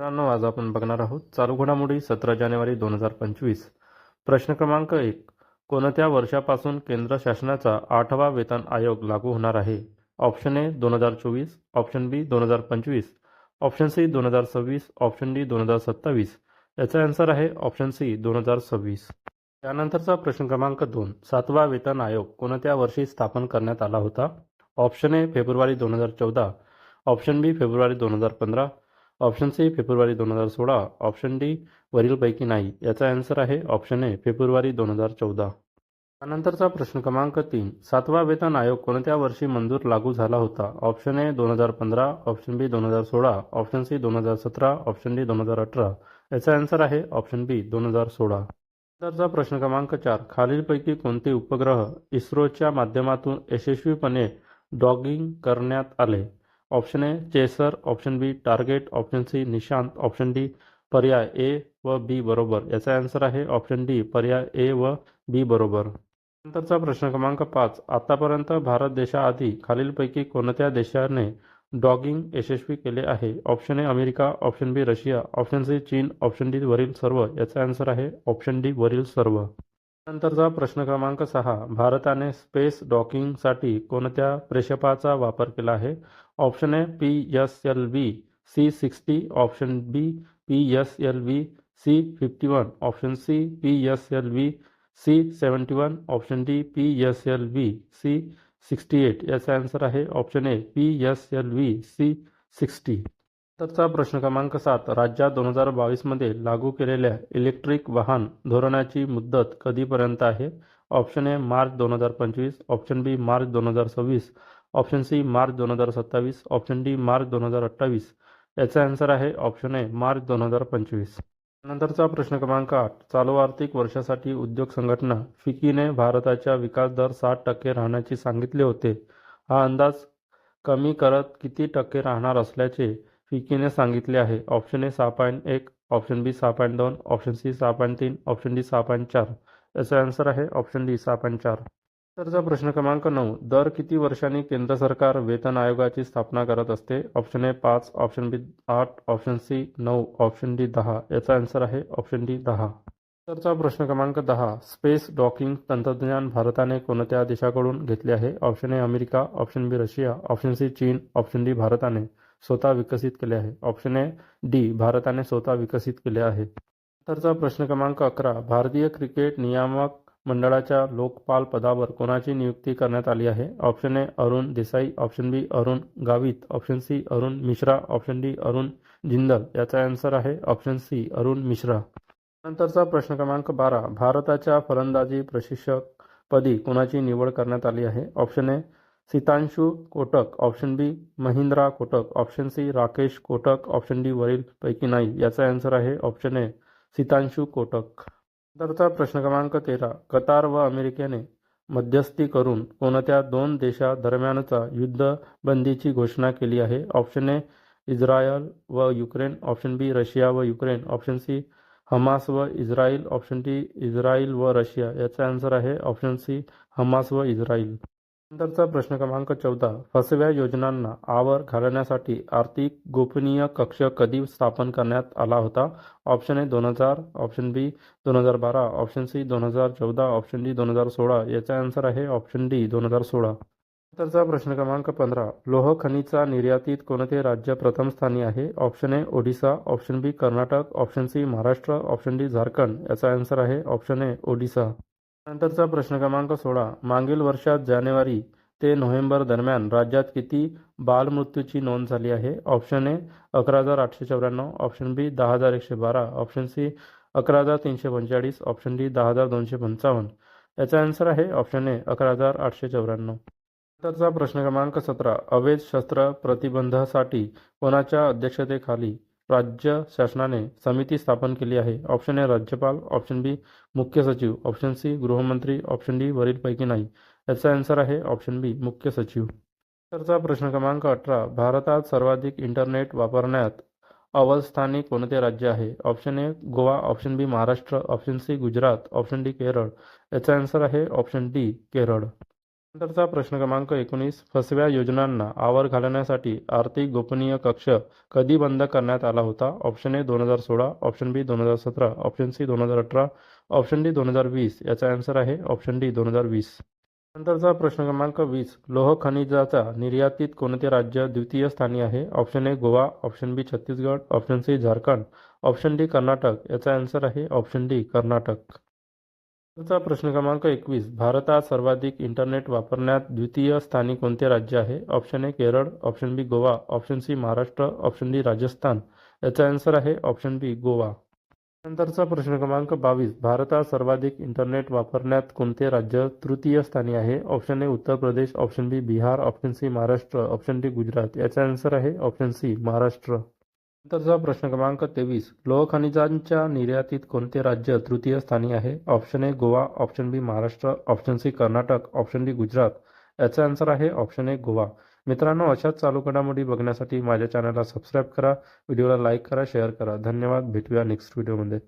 मित्रांनो, आज आपण बघणार आहोत चालू घडामोडी 17 जानेवारी 2025. प्रश्न क्रमांक 1. कोणत्या वर्षापासून केंद्र शासनाचा 8वा वेतन आयोग लागू होणार आहे? Option A 2024, option B 2025, option C 2026, option D 2027. याचा आन्सर आहे ऑप्शन सी 2026. त्यानंतरचा प्रश्न क्रमांक 2. 7वा वेतन आयोग कोणत्या वर्षी स्थापन करण्यात आला होता? ऑप्शन ए फेब्रुवारी 2014, ऑप्शन बी फेब्रुवारी 2015, ऑप्शन सी फेब्रुवारी 2016, ऑप्शन डी वरीलपैकी नाही. याचा आन्सर आहे ऑप्शन ए फेब्रुवारी 2014. त्यानंतरचा प्रश्न क्रमांक 3. 7वा वेतन आयोग कोणत्या वर्षी मंजूर लागू झाला होता? Option A 2015, option B 2016, option C 2017, option D 2018. याचा आन्सर आहे ऑप्शन बी 2016. नंतरचा प्रश्न क्रमांक 4. खालीलपैकी कोणते उपग्रह इस्रोच्या माध्यमातून यशस्वीपणे डॉगिंग करण्यात आले? Option A chaser, option B target, option C Nishant, option D पर्याय ए व बी बरोबर. याचा आन्सर आहे ऑप्शन डी पर्याय ए व बी बरोबर. नंतरचा प्रश्न क्रमांक 5. आतापर्यंत भारत देशाआधी खालीलपैकी कोणत्या देशाने डॉगिंग यशस्वी केले आहे? Option A America, option B Russia, option C चीन, ऑप्शन डी वरील सर्व. याचा आन्सर आहे ऑप्शन डी वरील सर्व. नंतरचा प्रश्न क्रमांक 6. भारताने स्पेस डॉकिंगसाठी कोणत्या प्रक्षेपाचा वापर केला आहे? Option A PSLV C60, option B PSLV C51, option C PSLV C71, option D PSLV C68. याचा आन्सर आहे ऑप्शन ए PSLV C60. नंतरचा प्रश्न क्रमांक 7. राज्यात 2022 मध्ये लागू केलेल्या इलेक्ट्रिक वाहन धोरणाची मुदत कधीपर्यंत आहे? Option A March 2025, option B March 2026, option C March 2027, option D March 2028. याचा आन्सर आहे ऑप्शन ए मार्च 2025. नंतरचा प्रश्न क्रमांक 8. चालू आर्थिक वर्षासाठी उद्योग संघटना फिकीने भारताचा विकास दर 7% राहण्याचे सांगितले होते. हा अंदाज कमी करत किती टक्के राहणार असल्याचे फिकीने सांगितले आहे? Option A 6.1, option B 6.2, option C 6.3, option D 6.4. याचा आन्सर आहे ऑप्शन डी 6.4. नंतरचा प्रश्न क्रमांक 9. दर किती वर्षांनी केंद्र सरकार वेतन आयोगाची स्थापना करत असते? Option A 5, option B 8, option C 9, option D 10. याचा आन्सर आहे ऑप्शन डी 10. नंतरचा प्रश्न क्रमांक 10. स्पेस डॉकिंग तंत्रज्ञान भारताने कोणत्या देशाकडून घेतले आहे? Option A America, option B Russia, option C चीन, ऑप्शन डी भारताने स्वतः विकसित केले आहे. ऑप्शन ए डी भारताने स्वतः विकसित केले आहे. नंतरचा प्रश्न क्रमांक 11. भारतीय क्रिकेट नियामक मंडळाच्या लोकपाल पदावर कोणाची नियुक्ती करण्यात आली आहे? Option A Arun Desai, option B Arun Gavit, option C Arun Mishra, option D Arun Jindal. याचा आन्सर आहे ऑप्शन सी अरुण मिश्रा. नंतरचा प्रश्न क्रमांक 12. भारताच्या फलंदाजी प्रशिक्षक पदी कोणाची निवड करण्यात आली आहे? Option A Sitanshu Kotak, option B Mahindra Kotak, option C Rakesh Kotak, option D वरील पैकी नाही. याचा आन्सर आहे ऑप्शन ए सितांशू कोटक. नंतरचा प्रश्न क्रमांक 13. कतार व अमेरिकेने मध्यस्थी करून कोणत्या 2 देशादरम्यानचा युद्धबंदीची घोषणा केली आहे? ऑप्शन ए इस्रायल व युक्रेन, ऑप्शन बी रशिया व युक्रेन, ऑप्शन सी हमास व इस्रायल, ऑप्शन डी इस्रायल व रशिया. याचा आन्सर आहे ऑप्शन सी हमास व इस्रायल. नंतरचा प्रश्न क्रमांक 14. फसव्या योजनांना आवर घालण्यासाठी आर्थिक गोपनीय कक्ष कधी स्थापन करण्यात आला होता? Option A 2000, option B 2012, option C 2014, option D 2016. याचा आन्सर आहे ऑप्शन डी 2016. नंतरचा प्रश्न क्रमांक 15. लोह खनिजा निर्यातीत कोणते राज्य प्रथम स्थानी आहे? Option A Odisha, option B Karnataka, option C Maharashtra, option D Jharkhand. याचा आन्सर आहे ऑप्शन ए ओडिशा. नंतरचा प्रश्न क्रमांक 16. मागील वर्षात जानेवारी ते नोव्हेंबर दरम्यान राज्यात किती बालमृत्यूची नोंद झाली आहे? Option A 11,894, option B 10,112, option C 11,345, option D 10,255. याचा आन्सर आहे ऑप्शन ए 11,894. नंतरचा प्रश्न क्रमांक 17. अवैध शस्त्र प्रतिबंधासाठी कोणाच्या अध्यक्षतेखाली राज्य शासनाने समिती स्थापन केली आहे? ऑप्शन ए राज्यपाल, ऑप्शन बी मुख्य सचिव, ऑप्शन सी गृहमंत्री, ऑप्शन डी वरीलपैकी नाही. याचा आन्सर आहे ऑप्शन बी मुख्य सचिव. नंतरचा प्रश्न क्रमांक 18. भारतात सर्वाधिक इंटरनेट वापरण्यात अव्वल स्थानी कोणते राज्य आहे? Option A Goa, option B Maharashtra, option C Gujarat, option D Kerala. याचा आन्सर आहे ऑप्शन डी केरळ. नंतरचा प्रश्न क्रमांक 19. फसव्या योजनांना आवर घालण्यासाठी आर्थिक गोपनीय कक्ष कधी बंद करण्यात आला होता? Option A 2016, option B 2017, option C 2018, option D 2020. याचा आन्सर आहे ऑप्शन डी 2020. नंतरचा प्रश्न क्रमांक 20. लोह खनिजाचा निर्यातीत कोणते राज्य द्वितीय स्थानी आहे? Option A Goa, option B Chhattisgarh, option C Jharkhand, option D Karnataka. याचा आन्सर आहे ऑप्शन डी कर्नाटक. नंतरचा प्रश्न क्रमांक 21. भारतात सर्वाधिक इंटरनेट वापरण्यात द्वितीय स्थानी कोणते राज्य आहे? Option A Kerala, option B Goa, option C Maharashtra, option D Rajasthan. याचा आन्सर आहे ऑप्शन बी गोवा. नंतरचा प्रश्न क्रमांक 22. भारतात सर्वाधिक इंटरनेट वापरण्यात कोणते राज्य तृतीय स्थानी आहे? Option A Uttar Pradesh, option B Bihar, option C Maharashtra, option D Gujarat. याचा आन्सर आहे ऑप्शन सी महाराष्ट्र. नंतरचा प्रश्न क्रमांक 23. लोह खनिजांच्या निर्यातीत कोणते राज्य तृतीय स्थानी आहे? Option A Goa, option B Maharashtra, option C Karnataka, option D Gujarat. याचा आन्सर आहे ऑप्शन ए गोवा. मित्रांनो, अशाच चालू घडामोडी बघण्यासाठी माझ्या चॅनलला सबस्क्राईब करा, व्हिडिओला लाईक करा, शेअर करा. धन्यवाद. भेटूया नेक्स्ट व्हिडिओमध्ये.